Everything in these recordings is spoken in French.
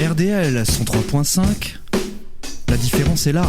RDL 103.5, la différence est là.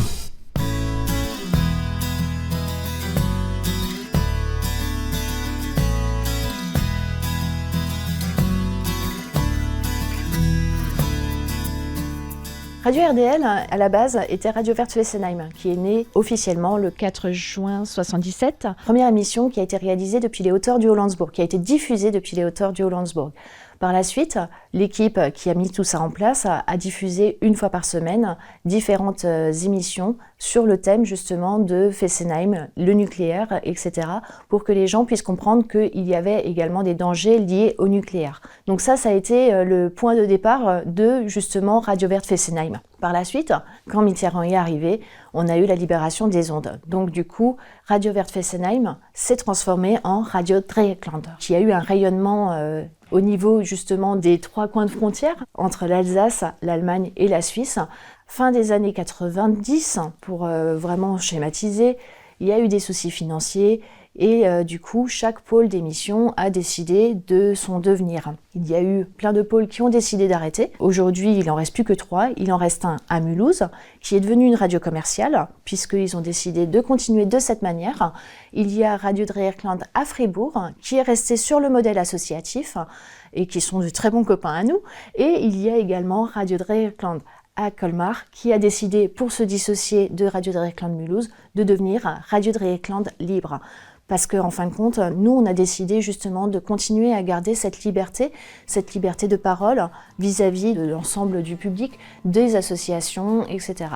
Radio RDL, à la base, était Radio Verte Fessenheim, qui est née officiellement le 4 juin 1977. Première émission qui a été réalisée depuis les hauteurs du Hollandsbourg, qui a été diffusée depuis les hauteurs du Hollandsbourg. Par la suite, l'équipe qui a mis tout ça en place a diffusé une fois par semaine différentes émissions sur le thème justement de Fessenheim, le nucléaire, etc. pour que les gens puissent comprendre qu'il y avait également des dangers liés au nucléaire. Donc ça a été le point de départ de justement Radio Verte Fessenheim. Par la suite, quand Mitterrand est arrivé, on a eu la libération des ondes. Donc du coup, Radio Verte Fessenheim s'est transformée en Radio Dreieckland, qui a eu un rayonnement au niveau justement des 3 coins de frontière entre l'Alsace, l'Allemagne et la Suisse. Fin des années 90, pour vraiment schématiser, il y a eu des soucis financiers et du coup, chaque pôle d'émission a décidé de son devenir. Il y a eu plein de pôles qui ont décidé d'arrêter. Aujourd'hui, il en reste plus que 3. Il en reste un à Mulhouse, qui est devenu une radio commerciale, puisqu'ils ont décidé de continuer de cette manière. Il y a Radio Dreieckland à Fribourg, qui est resté sur le modèle associatif, et qui sont de très bons copains à nous. Et il y a également Radio Dreieckland à Colmar, qui a décidé, pour se dissocier de Radio Dreieckland Mulhouse, de devenir Radio Dreieckland Libre. Parce qu'en fin de compte, nous, on a décidé justement de continuer à garder cette liberté de parole vis-à-vis de l'ensemble du public, des associations, etc.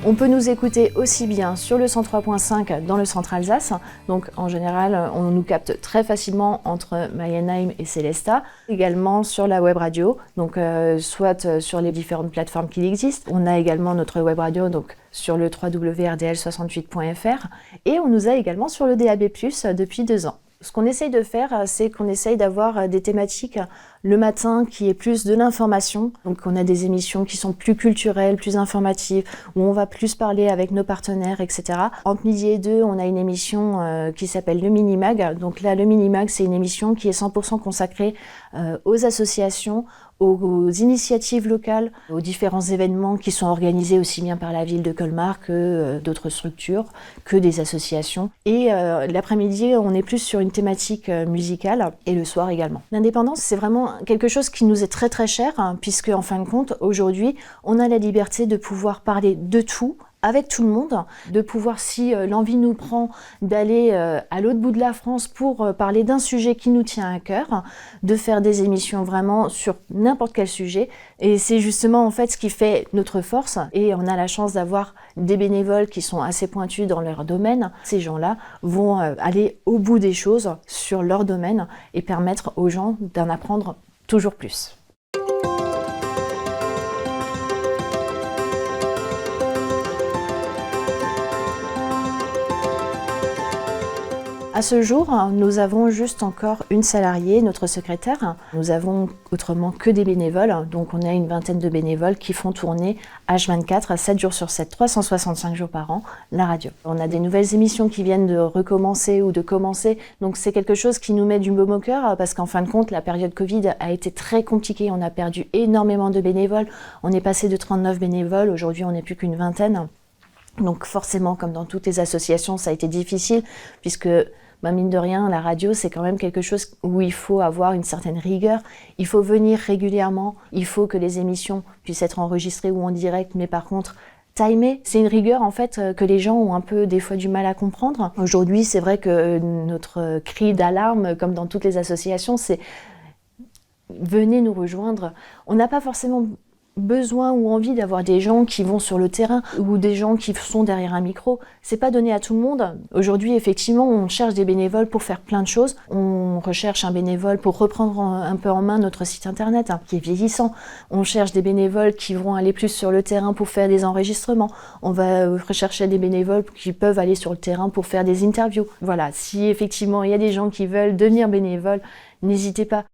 On peut nous écouter aussi bien sur le 103.5 dans le centre Alsace. Donc en général, on nous capte très facilement entre Mayenheim et Sélestat. Également sur la web radio, donc soit sur les différentes plateformes qui existent. On a également notre web radio donc sur le www.rdl68.fr et on nous a également sur le DAB+ depuis 2 ans. Ce qu'on essaye de faire, c'est qu'on essaye d'avoir des thématiques le matin qui est plus de l'information. Donc on a des émissions qui sont plus culturelles, plus informatives, où on va plus parler avec nos partenaires, etc. Entre midi et 2, on a une émission qui s'appelle le Minimag. Donc là, le Minimag, c'est une émission qui est 100% consacrée aux associations, aux initiatives locales, aux différents événements qui sont organisés aussi bien par la ville de Colmar que d'autres structures, que des associations. Et l'après-midi, on est plus sur une thématique musicale et le soir également. L'indépendance, c'est vraiment quelque chose qui nous est très très cher, puisque en fin de compte, aujourd'hui, on a la liberté de pouvoir parler de tout, avec tout le monde, de pouvoir, si l'envie nous prend, d'aller à l'autre bout de la France pour parler d'un sujet qui nous tient à cœur, de faire des émissions vraiment sur n'importe quel sujet. Et c'est justement en fait ce qui fait notre force. Et on a la chance d'avoir des bénévoles qui sont assez pointus dans leur domaine. Ces gens-là vont aller au bout des choses sur leur domaine et permettre aux gens d'en apprendre toujours plus. À ce jour, nous avons juste encore une salariée, notre secrétaire. Nous avons autrement que des bénévoles, donc on a une vingtaine de bénévoles qui font tourner H24, 7 jours sur 7, 365 jours par an, la radio. On a des nouvelles émissions qui viennent de recommencer ou de commencer, donc c'est quelque chose qui nous met du baume au cœur, parce qu'en fin de compte, la période Covid a été très compliquée, on a perdu énormément de bénévoles, on est passé de 39 bénévoles, aujourd'hui on n'est plus qu'une vingtaine. Donc forcément, comme dans toutes les associations, ça a été difficile, puisque mine de rien, la radio, c'est quand même quelque chose où il faut avoir une certaine rigueur. Il faut venir régulièrement. Il faut que les émissions puissent être enregistrées ou en direct, mais par contre, timées. C'est une rigueur, en fait, que les gens ont un peu, des fois, du mal à comprendre. Aujourd'hui, c'est vrai que notre cri d'alarme, comme dans toutes les associations, c'est « venez nous rejoindre ». On n'a pas forcément besoin ou envie d'avoir des gens qui vont sur le terrain ou des gens qui sont derrière un micro. C'est pas donné à tout le monde. Aujourd'hui, effectivement, on cherche des bénévoles pour faire plein de choses. On recherche un bénévole pour reprendre un peu en main notre site internet, qui est vieillissant. On cherche des bénévoles qui vont aller plus sur le terrain pour faire des enregistrements. On va rechercher des bénévoles qui peuvent aller sur le terrain pour faire des interviews. Voilà, si effectivement il y a des gens qui veulent devenir bénévoles, n'hésitez pas.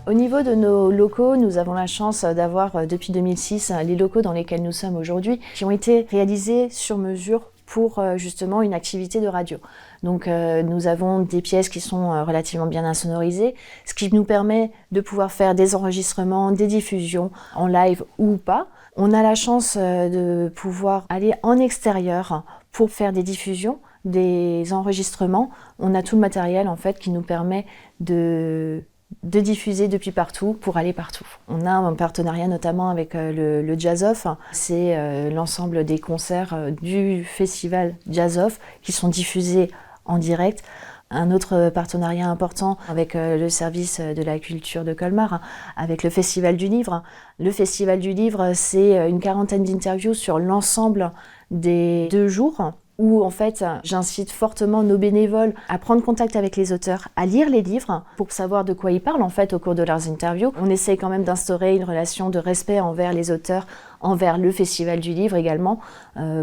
Au niveau de nos locaux, nous avons la chance d'avoir depuis 2006 les locaux dans lesquels nous sommes aujourd'hui qui ont été réalisés sur mesure pour justement une activité de radio. Donc nous avons des pièces qui sont relativement bien insonorisées, ce qui nous permet de pouvoir faire des enregistrements, des diffusions en live ou pas. On a la chance de pouvoir aller en extérieur pour faire des diffusions, des enregistrements. On a tout le matériel en fait qui nous permet de diffuser depuis partout pour aller partout. On a un partenariat notamment avec le Jazz Off. C'est l'ensemble des concerts du festival Jazz Off qui sont diffusés en direct. Un autre partenariat important avec le service de la culture de Colmar, avec le Festival du Livre. Le Festival du Livre, c'est une quarantaine d'interviews sur l'ensemble des 2 jours, où en fait j'incite fortement nos bénévoles à prendre contact avec les auteurs, à lire les livres pour savoir de quoi ils parlent en fait au cours de leurs interviews. On essaie quand même d'instaurer une relation de respect envers les auteurs, envers le Festival du Livre également,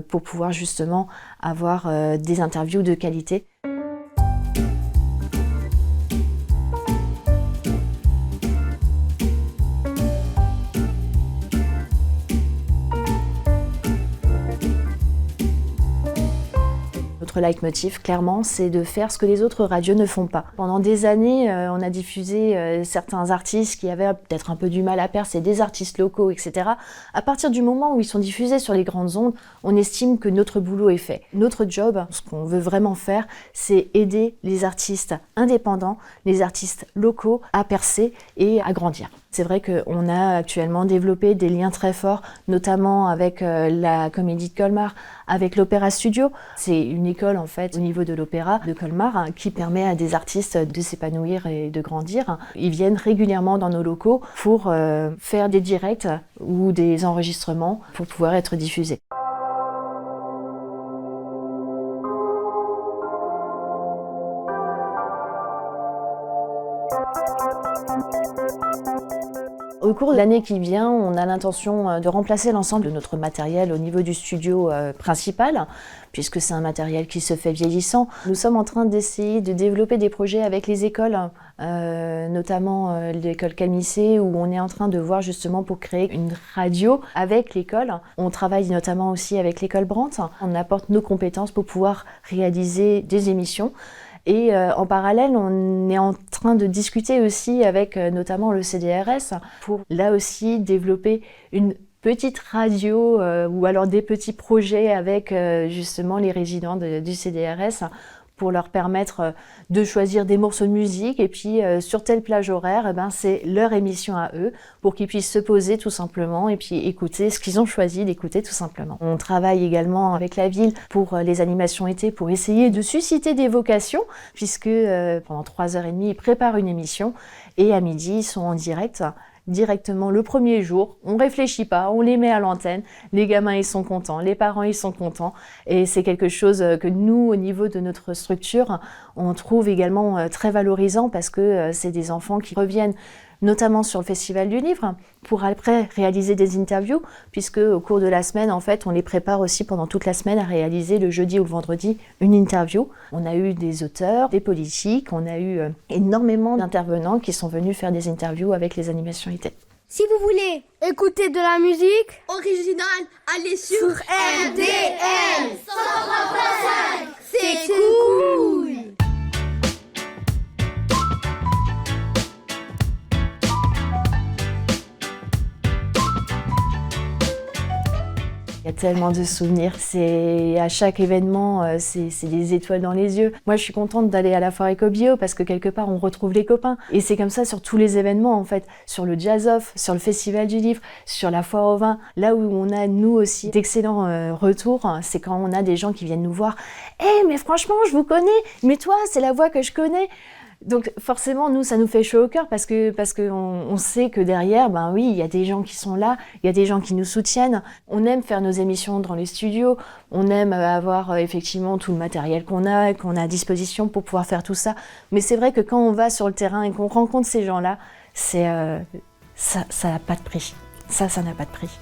pour pouvoir justement avoir des interviews de qualité. Notre leitmotiv, clairement, c'est de faire ce que les autres radios ne font pas. Pendant des années, on a diffusé certains artistes qui avaient peut-être un peu du mal à percer, des artistes locaux, etc. À partir du moment où ils sont diffusés sur les grandes ondes, on estime que notre boulot est fait. Notre job, ce qu'on veut vraiment faire, c'est aider les artistes indépendants, les artistes locaux à percer et à grandir. C'est vrai qu'on a actuellement développé des liens très forts, notamment avec la Comédie de Colmar, avec l'Opéra Studio. C'est une école en fait au niveau de l'Opéra de Colmar qui permet à des artistes de s'épanouir et de grandir. Ils viennent régulièrement dans nos locaux pour faire des directs ou des enregistrements pour pouvoir être diffusés. Au cours de l'année qui vient, on a l'intention de remplacer l'ensemble de notre matériel au niveau du studio principal, puisque c'est un matériel qui se fait vieillissant. Nous sommes en train d'essayer de développer des projets avec les écoles, notamment l'école Calmissé, où on est en train de voir justement pour créer une radio avec l'école. On travaille notamment aussi avec l'école Brandt. On apporte nos compétences pour pouvoir réaliser des émissions. Et en parallèle, on est en train de discuter aussi avec notamment le CDRS pour là aussi développer une petite radio ou alors des petits projets avec justement les résidents du CDRS pour leur permettre de choisir des morceaux de musique et puis sur telle plage horaire, c'est leur émission à eux pour qu'ils puissent se poser tout simplement et puis écouter ce qu'ils ont choisi d'écouter tout simplement. On travaille également avec la ville pour les animations été pour essayer de susciter des vocations puisque pendant 3h30 ils préparent une émission et à midi ils sont en direct. Directement le premier jour, on réfléchit pas, on les met à l'antenne, les gamins ils sont contents, les parents ils sont contents et c'est quelque chose que nous au niveau de notre structure on trouve également très valorisant parce que c'est des enfants qui reviennent notamment sur le Festival du Livre, pour après réaliser des interviews, puisque au cours de la semaine, en fait, on les prépare aussi pendant toute la semaine à réaliser le jeudi ou le vendredi une interview. On a eu des auteurs, des politiques, on a eu énormément d'intervenants qui sont venus faire des interviews avec les animations été. Si vous voulez écouter de la musique originale, allez sur RDL 103.5. C'est cool. Il y a tellement de souvenirs, c'est à chaque événement, c'est des étoiles dans les yeux. Moi, je suis contente d'aller à la foire Ecobio parce que quelque part, on retrouve les copains. Et c'est comme ça sur tous les événements, en fait. Sur le Jazz Off, sur le Festival du Livre, sur la foire au vin. Là où on a, nous aussi, d'excellents retours, c'est quand on a des gens qui viennent nous voir. « Hey, mais franchement, je vous connais, mais toi, c'est la voix que je connais !» Donc forcément, nous, ça nous fait chaud au cœur parce que on sait que derrière, oui, il y a des gens qui sont là, il y a des gens qui nous soutiennent. On aime faire nos émissions dans les studios, on aime avoir effectivement tout le matériel qu'on a à disposition pour pouvoir faire tout ça. Mais c'est vrai que quand on va sur le terrain et qu'on rencontre ces gens-là, ça n'a pas de prix. Ça n'a pas de prix.